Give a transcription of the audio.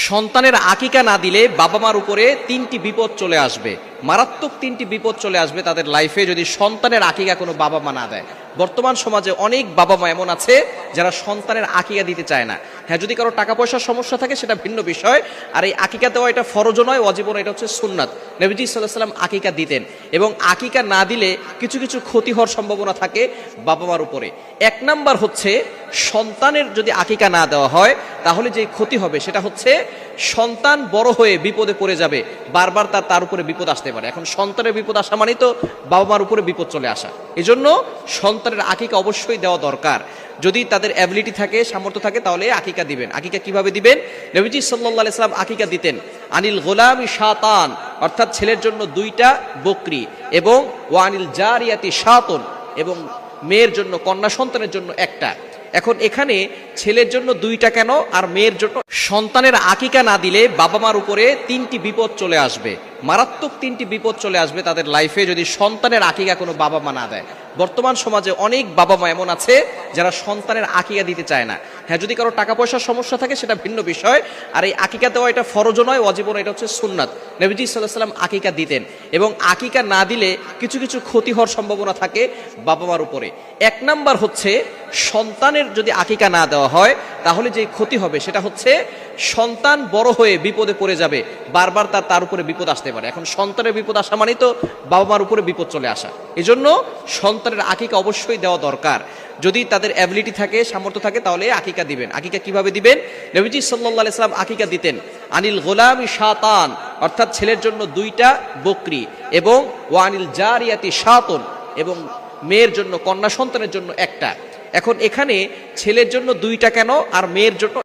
সন্তানের আকিকা না দিলে বাবা মার উপরে তিনটি বিপদ চলে আসবে, মারাত্মক তিনটি বিপদ চলে আসবে তাদের লাইফে যদি সন্তানের আকিকা কোনো বাবা মা না দেয়। বর্তমান সমাজে অনেক বাবা মা এমন আছে যারা সন্তানের আকিকা দিতে চায় না। হ্যাঁ, যদি কারো টাকা পয়সার সমস্যা থাকে সেটা ভিন্ন বিষয়, আর এই আকিকা দেওয়া এটা ফরজ নয়, ওয়াজিব নয়, এটা হচ্ছে সুন্নাত। নবীজি সাল্লাল্লাহু আলাইহি ওয়াসাল্লাম আকিকা দিতেন, এবং আকিকা না দিলে কিছু কিছু ক্ষতি হওয়ার সম্ভাবনা থাকে বাবা মার উপরে। এক নাম্বার হচ্ছে, সন্তানের যদি আকিকা না দেওয়া হয় তাহলে যে ক্ষতি হবে সেটা হচ্ছে সন্তান বড় হয়ে বিপদে পড়ে যাবে, বারবার তার উপরে বিপদ আসতে পারে। এখন সন্তানের বিপদ আসা মানে তো বাবা মার উপরে বিপদ চলে আসা। এজন্য সন্তানের আকিকা অবশ্যই দেওয়া দরকার। যদি তাদের অ্যাবিলিটি থাকে, সামর্থ্য থাকে, তাহলে আকিকা দিবেন। আকিকা কিভাবে দিবেন? নবীজি সাল্লাল্লাহু আলাইহি ওয়াসাল্লাম আকিকা দিতেন আনিল গোলামি শাতান, অর্থাৎ ছেলের জন্য 2টা বকরি, এবং ওয়ানিল জারিয়াতি শাতুন, এবং মেয়ের জন্য, কন্যা সন্তানের জন্য 1টা। এখন এখানে ছেলের জন্য 2টা কেন আর মেয়ের জন্য? সন্তানের আকিকা না দিলে বাবা মার উপরে 3টি বিপদ চলে আসবে, মারাত্মক 3টি বিপদ চলে আসবে তাদের লাইফে যদি সন্তানের আকিকা কোনো বাবা মা না দেয়। বর্তমান সমাজে অনেক বাবা মা এমন আছে যারা সন্তানের আকিকা দিতে চায় না। হ্যাঁ, যদি কারো টাকা পয়সার সমস্যা থাকে সেটা ভিন্ন বিষয়, আর এই আকিকা দেওয়া এটা ফরজ নয়, ওয়াজিব নয়, এটা হচ্ছে সুন্নাত। নবীজি সাল্লাল্লাহু আলাইহি ওয়াসাল্লাম আকিকা দিতেন, এবং আকিকা না দিলে কিছু কিছু ক্ষতি হওয়ার সম্ভাবনা থাকে বাবা মার উপরে। এক নাম্বার হচ্ছে, সন্তানের যদি আকিকা না দেওয়া হয় তাহলে যে ক্ষতি হবে সেটা হচ্ছে সন্তান বড় হয়ে বিপদে পড়ে যাবে, বারবার তার উপরে বিপদ আসতে পারে। এখন সন্তানের বিপদ আসা মানে তো বাবা মার উপরে বিপদ চলে আসা। এজন্য সন্তানের আকিকা অবশ্যই দেওয়া দরকার। যদি তাদের অ্যাবিলিটি থাকে, সামর্থ্য থাকে, তাহলে আকিকা দিবেন। আকিকা কিভাবে দিবেন? নবীজি সাল্লাল্লাহু আলাইহি ওয়াসাল্লাম আকিকা দিতেন আনিল গোলামি শাতান, অর্থাৎ ছেলের জন্য 2টা বকরি, এবং ওয়ানিল জারিয়াতি শাতুন, এবং মেয়ের জন্য, কন্যা সন্তানের জন্য 1টা। এখন এখানে ছেলের জন্য 2টা কেন আর মেয়ের জন্য